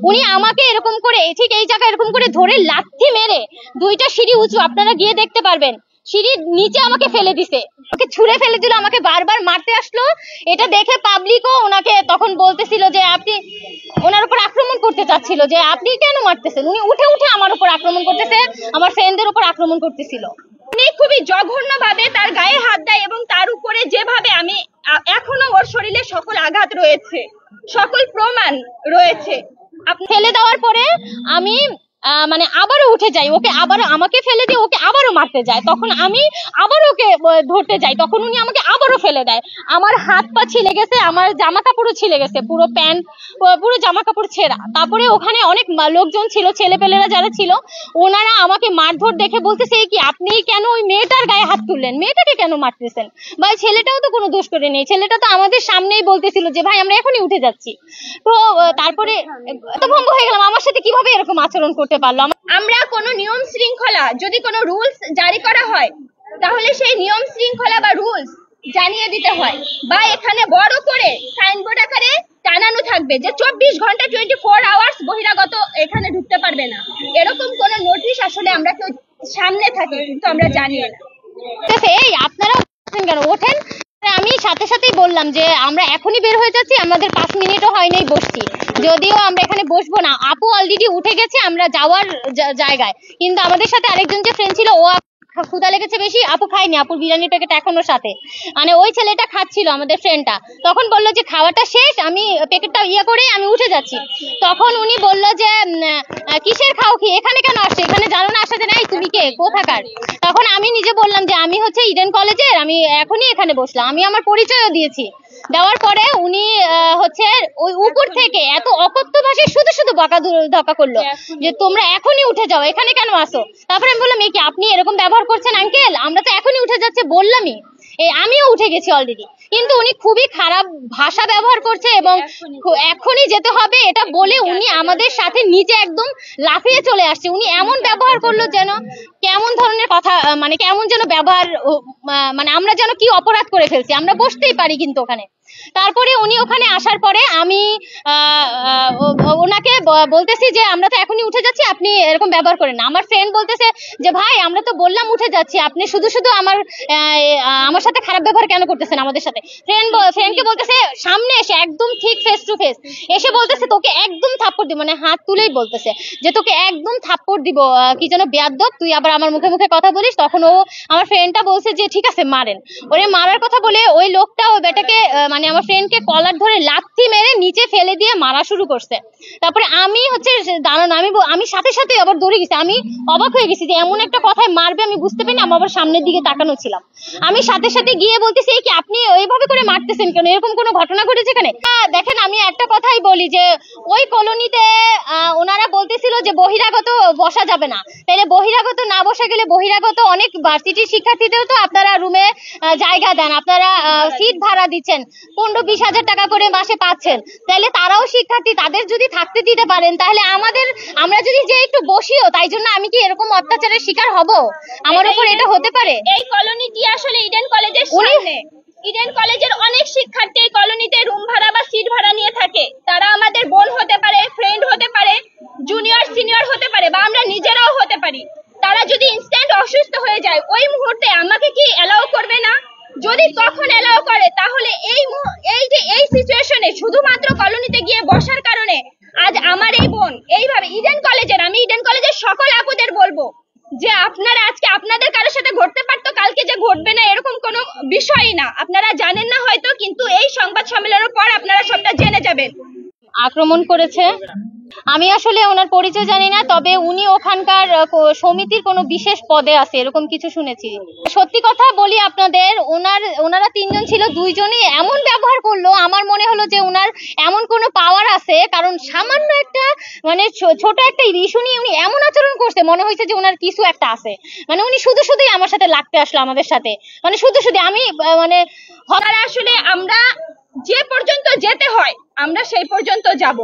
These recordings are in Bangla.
উনি আমাকে এরকম করে ঠিক এই জায়গায় এরকম করে ধরে লাথি মেরে, 2টা সিঁড়ি উঁচু, আপনারা গিয়ে দেখতে পারবেন, সিঁড়ির নিচে আমাকে ফেলে দিছে, ওকে ছুঁড়ে ফেলে দিল, আমাকে বারবার মারতে আসলো। এটা দেখে পাবলিকও ওনাকে তখন বলতেছিল যে আপনি ওনার উপর আক্রমণ করতে চাচ্ছিল, যে আপনি কেন মারতেছেন। উনি উঠে উঠে আমার উপর আক্রমণ করতেছে, আমার ফ্রেন্ডদের উপর আক্রমণ করতেছিল। উনি খুবই জঘন্য ভাবে তার গায়ে হাত দেয় এবং তার উপরে যেভাবে আমি এখনো ওর শরীরে সকল আঘাত রয়েছে, সকল প্রমাণ রয়েছে। ফেলে দেওয়ার পরে আমি মানে আবারও উঠে যাই, ওকে আবার আমাকে ফেলে দিয়ে ওকে আবারও মারতে যায়। তখন আমি আবার ওকে ধরতে যাই, তখন উনি আমাকে আবারও ফেলে দেয়। আমার হাত পা ছিলে গেছে, আমার জামা কাপড়ও ছিলে গেছে, পুরো প্যান্ট পুরো জামা কাপড় ছেঁড়া। তারপরে ওখানে অনেক লোকজন ছিল, ছেলেপেলেরা যারা ছিল, ওনারা আমাকে মারধর দেখে বলতেছে কি আপনি কেন ওই মেয়েটার গায়ে হাত তুললেন, মেয়েটাকে কেন মারতেছেন? ভাই ছেলেটাও তো কোনো দোষ করে নেই, ছেলেটা তো আমাদের সামনেই বলতেছিল যে ভাই আমরা এখনই উঠে যাচ্ছি। তো তারপরে এত ভঙ্গ হয়ে গেলাম, আমার সাথে কিভাবে এরকম আচরণ করতে পারলো। আমরা কোনো নিয়ম শৃঙ্খলা, যদি কোনো রুলস জারি করা হয় তাহলে সেই নিয়ম শৃঙ্খলা বা রুলস জানিয়ে দিতে হয়, বা এখানে বড় করে সাইনবোর্ড আকারে টানানো থাকবে যে 24 ঘন্টা 24 আওয়ার্স বহিরাগত এখানে ঢুকতে পারবে না। এরকম কোন নোটিশ আসলে আমরা কেউ সামনে থাকি কিন্তু আমরা জানি না। এই আপনারা কেন ওঠেন? আমি সাথে সাথেই বললাম যে আমরা এখনই বের হয়ে যাচ্ছি, আমাদের 5 মিনিটও হয়নি বসছি, যদিও আমরা এখানে বসবো না, আপু অলরেডি উঠে গেছে আমরা যাওয়ার জায়গায়। কিন্তু আমাদের সাথে আরেকজন যে ফ্রেন্ড ছিল, ও ক্ষুধা লেগেছে বেশি, আপু খাইনি, আপুর বিরিয়ানির প্যাকেট এখনো সাথে, মানে ওই ছেলেটা খাচ্ছিল আমাদের ফ্রেন্ডটা। তখন বললো যে খাওয়াটা শেষ, আমি প্যাকেটটা করে আমি উঠে যাচ্ছি। তখন উনি বললো যে কিসের খাও কি, এখানে কেন আসছে, এখানে জানো না আসাতে নাই, তুমি কে, কোথাকার? তখন আমি নিজে বললাম যে আমি হচ্ছে ইডেন কলেজের, আমি এখনই এখানে বসলাম, আমি আমার পরিচয়ও দিয়েছি। দেওয়ার পরে উনি হচ্ছে ওই উপর থেকে এত অকথ্য ভাষায় শুধু শুধু বকাধকা করলো যে তোমরা এখনই উঠে যাও, এখানে কেন আসো? তারপরে আমি বললাম কি আপনি এরকম ব্যবহার করছেন আঙ্কেল, আমরা তো এখনই উঠে যাচ্ছে বললামই, আমিও উঠে গেছি অলরেডি। কিন্তু উনি খুবই খারাপ ভাষা ব্যবহার করছে এবং এখনই যেতে হবে এটা বলে উনি আমাদের সাথে নিচে একদম লাফিয়ে চলে আসছে। উনি এমন ব্যবহার করলো যেন কেমন ধরনের কথা, মানে কেমন যেন ব্যবহার, মানে আমরা যেন কি অপরাধ করে ফেলছি, আমরা বসতেই পারি কিন্তু ওখানে। তারপরে উনি ওখানে আসার পরে আমি ওনাকে বলতেছি যে আমরা তো এখনই উঠে যাচ্ছি, আপনি এরকম ব্যবহার করেন না। আমার ফ্রেন্ড বলতেছে যে ভাই আমরা তো বললাম উঠে যাচ্ছি, আপনি শুধু শুধু আমার সাথে খারাপ ব্যবহার কেন করতেছেন আমাদের সাথে? ফ্রেন্ডকে বলতেছে সামনে এসে একদম ঠিক ফেস টু ফেস এসে বলতেছে তোকে একদম থাপ্পড় দিব, মানে হাত তুলেই বলতেছে যে তোকে একদম থাপ্পড় দিব, কি যেন বেয়াদব, তুই আবার আমার মুখে মুখে কথা বলিস। তখন ও আমার ফ্রেন্ডটা বলছে যে ঠিক আছে মারেন। ওরে মারার কথা বলে ওই লোকটা ওই বেটাকে মানে আমার ফ্রেন্ডকে কলার ধরে লাথি মেরে নিচে ফেলে দিয়ে মারা শুরু করছে। তারপরে আমি হচ্ছে দাঁড়ানো, আমি সাথে সাথে আবার দৌড়ে গেছি, আমি অবাক হয়ে গেছি যে এমন একটা কথায় মারবে আমি বুঝতে পারিনি, আমি আবার সামনের দিকে তাকানো ছিলাম। আমি সাথে সাথে গিয়ে বলতেছি কি আপনি এইভাবে করে মারতেছেন কেন, এরকম কোনো ঘটনা ঘটেছে এখানে? দেখেন আমি একটা কথাই বলি যে ওই কলোনিতে ওনারা বলতেছিল যে বহিরাগত বসা যাবে না, তাহলে বহিরাগত না বসা গেলে বহিরাগত অনেক ভার্সিটির শিক্ষার্থীদেরও তো আপনারা রুমে জায়গা দেন, আপনারা সিট ভাড়া দিচ্ছেন, 15-20 হাজার টাকা করে মাসে পাচ্ছেন, তাহলে তারাও শিক্ষার্থী, তাদের যদি থাকতে দিতে পারেন তাহলে আমরা যদি যে একটু বসিও, তাই জন্য আমি কি এরকম অত্যাচারের শিকার হব? আমার উপর এটা হতে পারে? এই কলোনিটি আসলে ইডেন কলেজের সামনে, ইডেন কলেজের অনেক শিক্ষার্থী এই কলোনিতে রুম ভাড়া বা সিট ভাড়া নিয়ে থাকে। তারা আমাদের বোন হতে পারে, ফ্রেন্ড হতে পারে, জুনিয়র সিনিয়র হতে পারে, বা আমরা নিজেরাও হতে পারি। তারা যদি ইনস্ট্যান্ট অসুস্থ হয়ে যায় ওই মুহূর্তে আমাকে কি এলাও করবে না? যদি তখন এলাও করে তাহলে এই সিচুয়েশনে শুধুমাত্র কলোনিতে গিয়ে বসার কারণে আজ আমার এই বোন এইভাবে আমি ইডেন কলেজের সকল আপুদের বলবো যে আপনারা আজকে আপনাদের কারোর সাথে ঘটতে পারতো, কালকে যে ঘটবে না এরকম কোনো বিষয়ই না। আপনারা জানেন না হয়তো, কিন্তু এই সংবাদ সম্মেলনের পর আপনারা সবটা জেনে যাবেন। আক্রমণ করেছে, আমি আসলে ওনার পরিচয় জানি না, তবে উনি ওখানকার সমিতির কোনো বিশেষ পদে আছে এরকম কিছু শুনেছি। সত্যি কথা বলি আপনাদের, ওনারা 3 জন ছিল, 2 জনই এমন ব্যবহার করলো, আমার মনে হলো যে ওনার এমন কোনো পাওয়ার আছে, কারণ সামান্য একটা মানে ছোট একটা ইস্যু নিয়ে উনি এমন আচরণ করছে, মনে হয়েছে যে ওনার কিছু একটা আছে। মানে উনি শুধু শুধুই আমার সাথে লাগতে আসলো, আমাদের সাথে মানে শুধু শুধু আমি মানে আসলে আমরা যে পর্যন্ত যেতে হয় আমরা সেই পর্যন্ত যাব।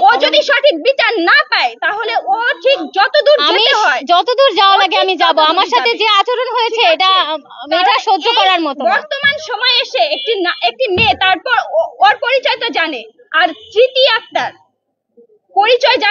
ও যদি সঠিক বিচার না পায় তাহলে ও ঠিক যতদূর যেতে হয়, যতদূর যাওয়া লাগে আমি যাব। আমার সাথে যে আচরণ হয়েছে এটা সহ্য করার মতো। বর্তমান সময়ে এসে একটি মেয়ে, তারপর ওর পরিচয় তো জানে, আর স্মৃতি আক্তার পরিচয় জানা